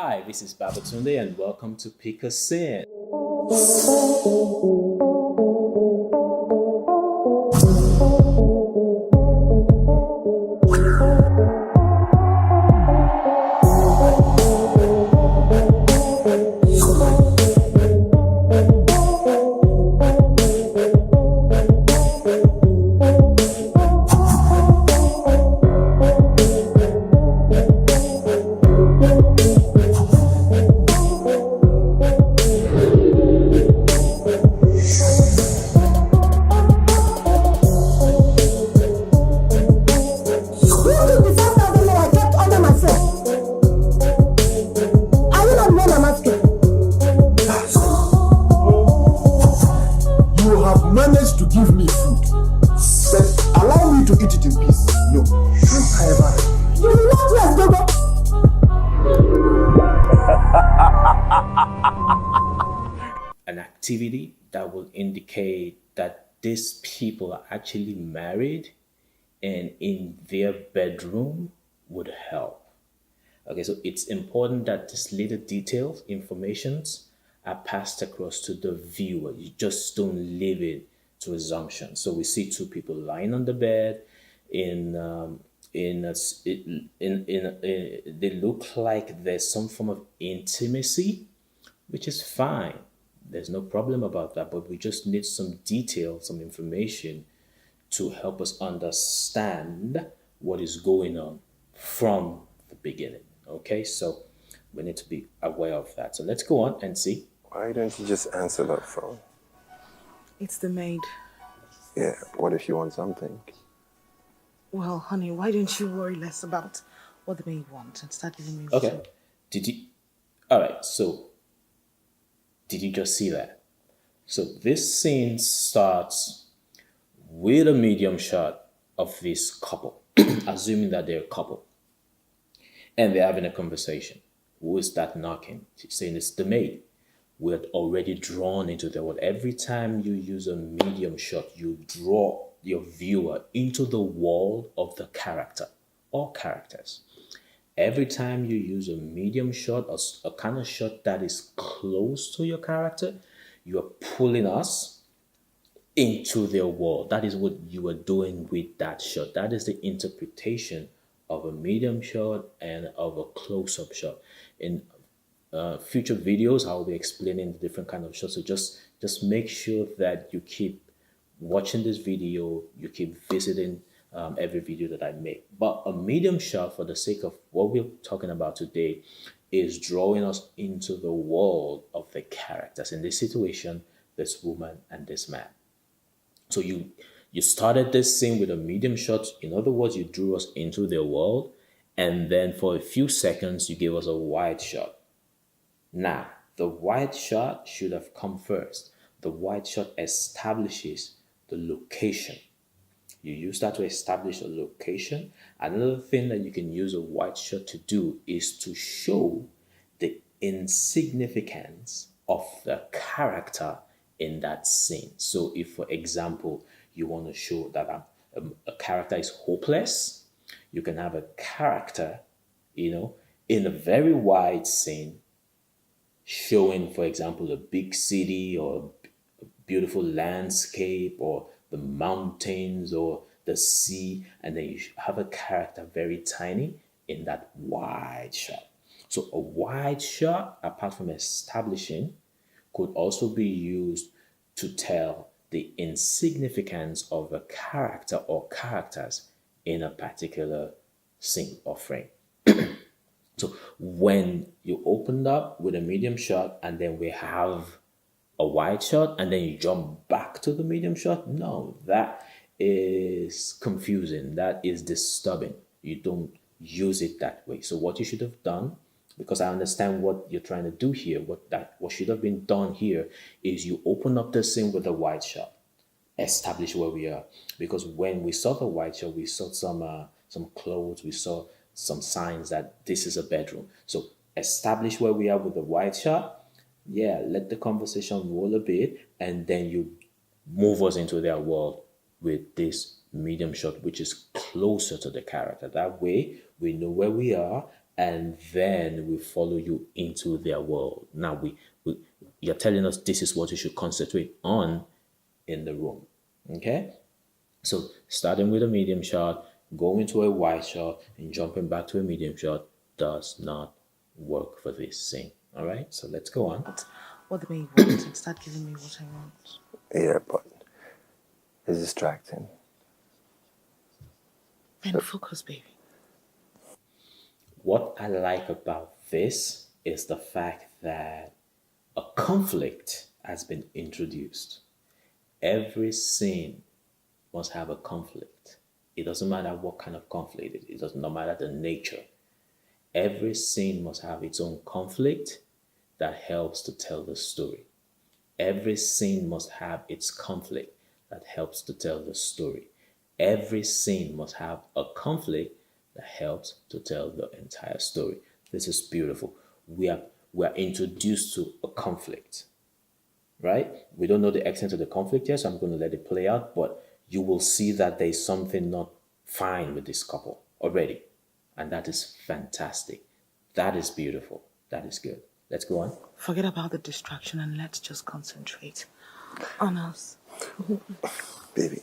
Hi, this is Babatunde and welcome to Pick a Sin. You have managed to give me food, but allow me to eat it in peace. No, can't I ever? You will not let An activity that will indicate that these people are actually married and in their bedroom would help. Okay, so it's important that these little details, informations are passed across to the viewer. You just don't leave it to assumption. So we see two people lying on the bed in a s in they look like there's some form of intimacy, which is fine. There's no problem about that, but we just need some detail, some information to help us understand what is going on from the beginning. Okay, so we need to be aware of that. So let's go on and see. Why don't you just answer that phone? It's the maid. Yeah, what if you want something? Well, honey, why don't you worry less about what the maid wants and start giving me Okay, food? did you? All right, so did you just see that? So this scene starts with a medium shot of this couple, assuming that they're a couple, and they're having a conversation. Who is that knocking? She's saying it's the maid. We're already drawn into the world. Every time you use a medium shot, you draw your viewer into the world of the character or characters. Every time you use a medium shot or a kind of shot that is close to your character, you are pulling us into their world. That is what you are doing with that shot. That is the interpretation of a medium shot and of a close-up shot. In future videos, I'll be explaining the different kind of shots. So just make sure that you keep watching this video, you keep visiting every video that I make. But a medium shot, for the sake of what we're talking about today, is drawing us into the world of the characters. In this situation, this woman and this man. So you started this scene with a medium shot. In other words, you drew us into their world, and then for a few seconds, you gave us a wide shot. Now, the wide shot should have come first. The wide shot establishes the location. You use that to establish a location. Another thing that you can use a wide shot to do is to show the insignificance of the character in that scene. So if, for example, you want to show that a character is hopeless, you can have a character, in a very wide scene, showing, for example, a big city or a beautiful landscape or the mountains or the sea, and then you have a character very tiny in that wide shot. So a wide shot, apart from establishing, could also be used to tell the insignificance of a character or characters in a particular scene or frame. So when you opened up with a medium shot and then we have a wide shot and then you jump back to the medium shot, no, that is confusing. That is disturbing. You don't use it that way. So what you should have done, because I understand what you're trying to do here, what should have been done here is you open up the scene with a wide shot, establish where we are. Because when we saw the wide shot, we saw some clothes, we saw some signs that this is a bedroom. So establish where we are with the wide shot. Yeah, let the conversation roll a bit, and then you move us into their world with this medium shot, which is closer to the character. That way, we know where we are, and then we follow you into their world. Now you're telling us this is what you should concentrate on in the room. Okay? So starting with a medium shot, going to a wide shot, and jumping back to a medium shot does not work for this scene. All right, so let's go on. What the maid wants and start giving me what I want. Yeah, but it's distracting. Then focus, baby. What I like about this is the fact that a conflict has been introduced. Every scene must have a conflict. It doesn't matter what kind of conflict it is. It does not matter the nature. Every scene must have its own conflict that helps to tell the story. Every scene must have its conflict that helps to tell the story. Every scene must have a conflict that helps to tell the entire story. This is beautiful. We are introduced to a conflict, right? We don't know the extent of the conflict yet, so I'm going to let it play out, but you will see that there's something not fine with this couple already. And that is fantastic. That is beautiful. That is good. Let's go on. Forget about the distraction and let's just concentrate on us. Baby.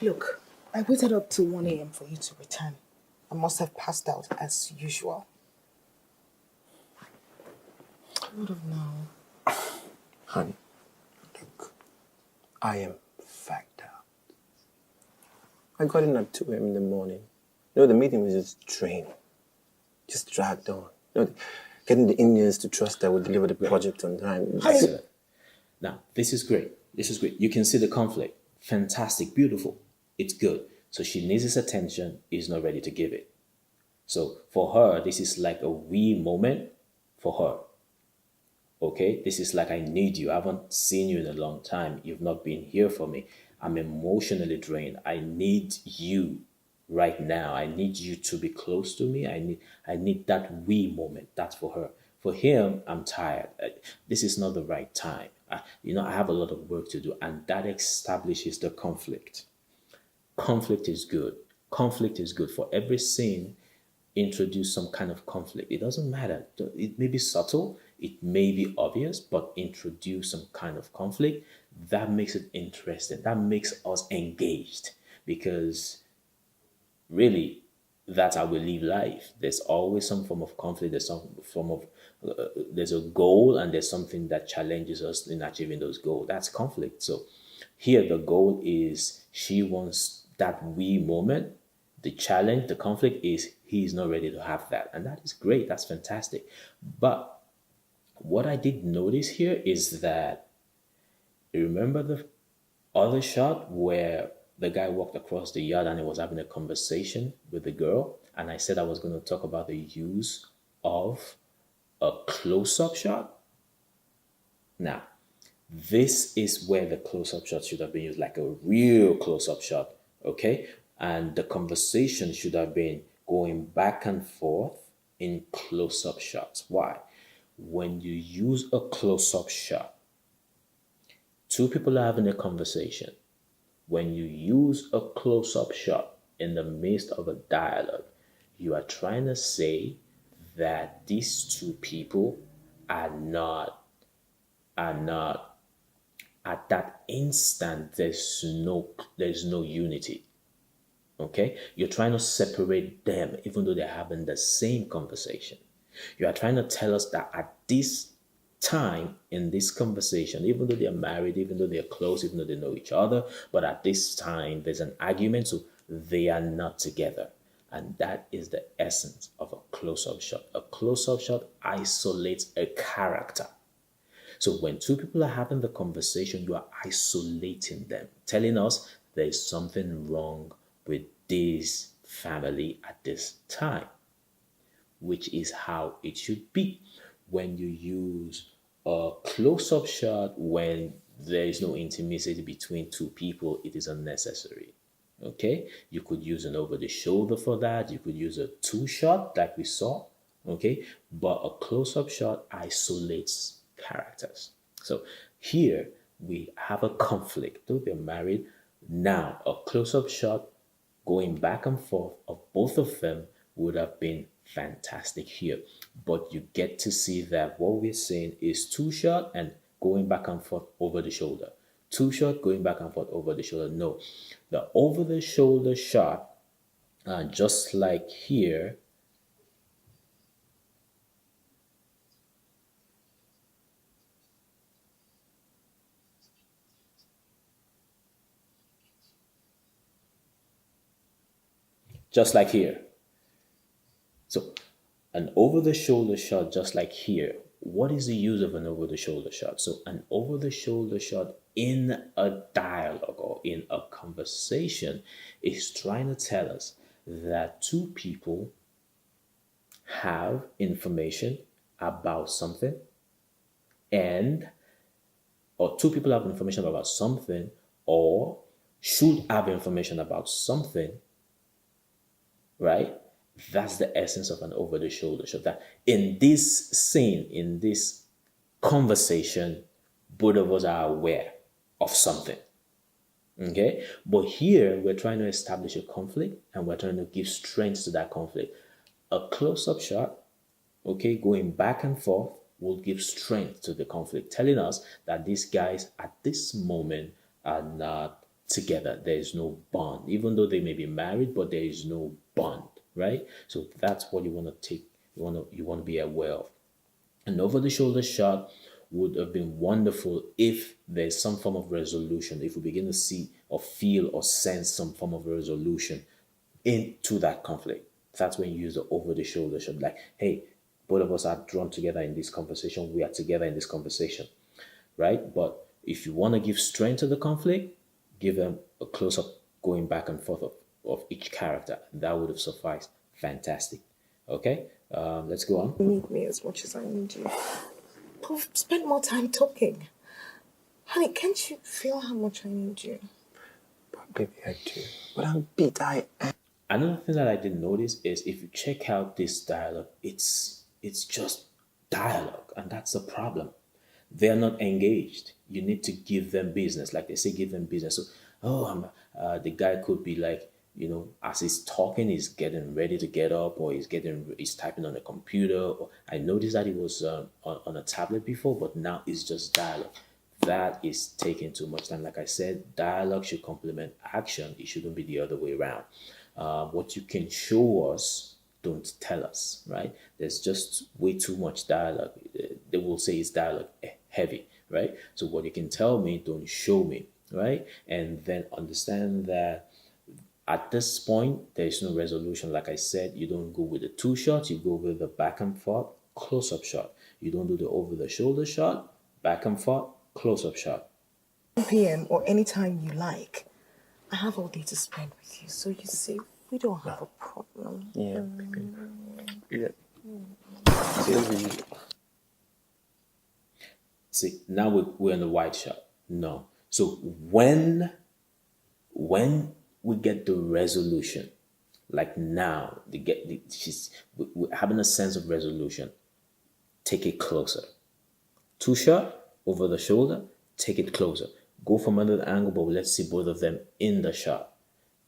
Look, I waited up till 1 a.m. for you to return. I must have passed out as usual. I would have known. Honey, look, I am fagged out. I got in at 2 a.m. in the morning. You know, the meeting was just draining. Just dragged on. You know, getting the Indians to trust that we'll deliver the project on time. Excellent. Now, this is great. This is great. You can see the conflict. Fantastic. Beautiful. It's good. So she needs his attention. He's not ready to give it. So for her, this is like a we moment for her. Okay? This is like, I need you. I haven't seen you in a long time. You've not been here for me. I'm emotionally drained. I need you right now. I need you to be close to me. I need that we moment. That's for her. For him, I'm tired. This is not the right time. I have a lot of work to do, and that establishes the conflict. Conflict is good. Conflict is good. For every scene, introduce some kind of conflict. It doesn't matter. It may be subtle, it may be obvious, but introduce some kind of conflict. That makes it interesting. That makes us engaged, because really, that's how we live life. There's always some form of conflict. There's some form of there's a goal, and there's something that challenges us in achieving those goals. That's conflict. So here the goal is she wants that we moment. The challenge, the conflict is he's not ready to have that. And that is great. That's fantastic. But what I did notice here is that, you remember the other shot where the guy walked across the yard and he was having a conversation with the girl? And I said I was going to talk about the use of a close-up shot. Now, this is where the close-up shot should have been used, like a real close-up shot, okay? And the conversation should have been going back and forth in close-up shots. Why? When you use a close-up shot, two people are having a conversation. When you use a close-up shot in the midst of a dialogue, you are trying to say that these two people are not at that instant. There's no unity. Okay, you're trying to separate them, even though they're having the same conversation. You are trying to tell us that at this time in this conversation, even though they're married, even though they're close, even though they know each other, but at this time there's an argument, so they are not together. And that is the essence of a close-up shot. A close-up shot isolates a character. So when two people are having the conversation, you are isolating them, telling us there is something wrong with this family at this time, which is how it should be. When you use a close-up shot when there is no intimacy between two people, it is unnecessary. Okay, you could use an over-the-shoulder for that. You could use a two-shot like we saw. Okay, but a close-up shot isolates characters. So here we have a conflict. Though they're married, now a close-up shot going back and forth of both of them would have been fantastic here. But you get to see that what we're saying is two shot and going back and forth over the shoulder. Two shot going back and forth over the shoulder. No, the over the shoulder shot, just like here, just like here. So an over the shoulder shot, just like here. What is the use of an over the shoulder shot? So an over the shoulder shot in a dialogue or in a conversation is trying to tell us that two people have information about something, and or two people have information about something or should have information about something, right? That's the essence of an over the shoulder shot. That in this scene, in this conversation, both of us are aware of something. Okay? But here we're trying to establish a conflict and we're trying to give strength to that conflict. A close-up shot, okay, going back and forth will give strength to the conflict, telling us that these guys at this moment are not together. There is no bond, even though they may be married, but there is no bond, right? So that's what you want to take. You want to be aware of. An over-the-shoulder shot would have been wonderful if there's some form of resolution. If we begin to see or feel or sense some form of resolution into that conflict, that's when you use the over-the-shoulder shot. Like, hey, both of us are drawn together in this conversation. We are together in this conversation, right? But if you want to give strength to the conflict, give them a close-up going back and forth of each character. That would have sufficed. Fantastic. Okay, let's go on. You need me as much as I need you. But we've spent more time talking. Honey, can't you feel how much I need you? But baby, I do. But I'm beat. I am. Another thing that I didn't notice is if you check out this dialogue, it's just dialogue, and that's the problem. They're not engaged. You need to give them business, like they say, give them business. So, the guy could be like, as he's talking, he's getting ready to get up, or he's typing on a computer. Or I noticed that he was on a tablet before, but now it's just dialogue. That is taking too much time. Like I said, dialogue should complement action. It shouldn't be the other way around. What you can show us, don't tell us, right? There's just way too much dialogue. They will say it's dialogue heavy, right? So what you can tell me, don't show me, right? And then understand that at this point, there is no resolution. Like I said, you don't go with the two shots, you go with the back and forth, close-up shot. You don't do the over-the-shoulder shot, back and forth, close-up shot. 1 p.m. or any time you like. I have all day to spend with you, so you see, we don't have a problem. Yeah, baby. Yeah. See, now we're in the wide shot. No. So when we get the resolution, like now, we're having a sense of resolution, take it closer. Two shot, over the shoulder, take it closer. Go from another angle, but let's see both of them in the shot.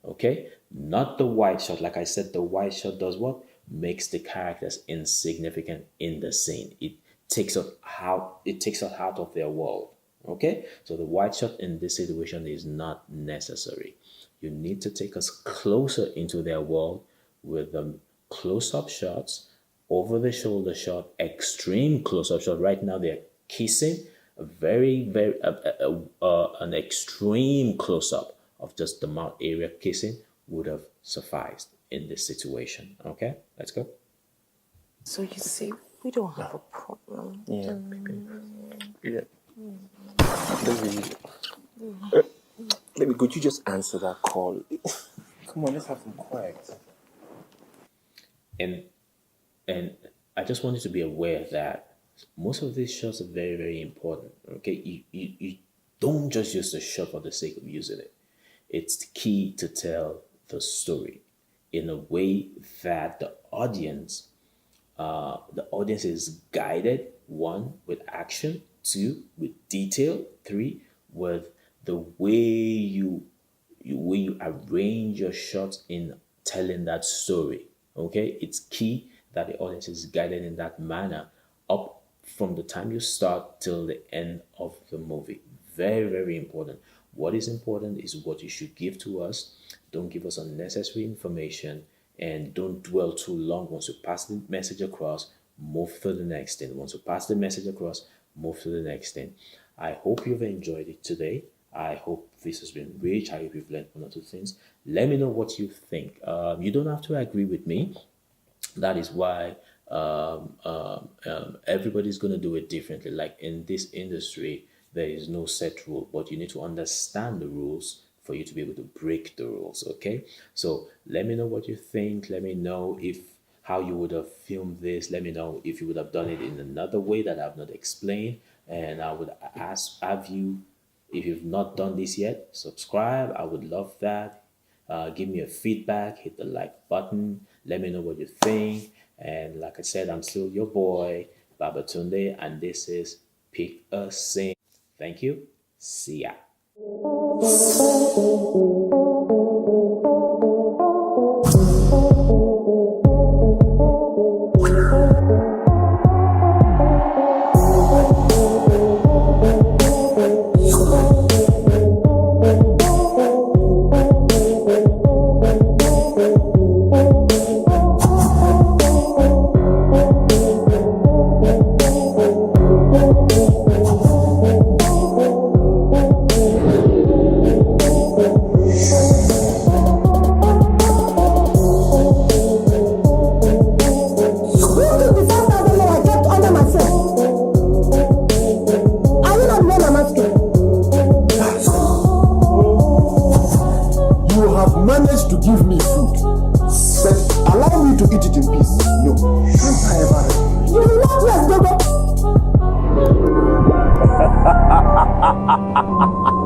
Okay? Not the wide shot. Like I said, the wide shot does what? Makes the characters insignificant in the scene. It takes us out of their world. Okay? So the wide shot in this situation is not necessary. You need to take us closer into their world with the close-up shots, over-the-shoulder shot, extreme close-up shot. Right now they're kissing. A very, very an extreme close-up of just the mouth area kissing would have sufficed in this situation. Okay, let's go. So you see, we don't have a problem. Yeah, baby. Yeah. Baby, could you just answer that call? Come on, let's have some quiet. And I just want you to be aware that most of these shots are very, very important. Okay, you don't just use the shot for the sake of using it. It's key to tell the story in a way that the audience is guided. 1, with action. 2, with detail. 3, with the way you arrange your shots in telling that story. Okay, it's key that the audience is guided in that manner up from the time you start till the end of the movie. Very, very important. What is important is what you should give to us. Don't give us unnecessary information, and don't dwell too long. Once you pass the message across, move to the next thing. Once you pass the message across, move to the next thing. I hope you've enjoyed it today. I hope this has been rich. I hope you've learned one or two things. Let me know what you think. You don't have to agree with me. That is why everybody's going to do it differently. Like in this industry, there is no set rule, but you need to understand the rules for you to be able to break the rules. Okay, so let me know what you think. Let me know if how you would have filmed this. Let me know if you would have done it in another way that I've not explained, and I would have you, if you've not done this yet, subscribe. I would love that. Give me a feedback, hit the like button, let me know what you think. And like I said, I'm still your boy Babatunde, and this is Pick a Scene. Thank you. See ya. Managed to give me food, but allow me to eat it in peace. No, can't I ever? You will not let go.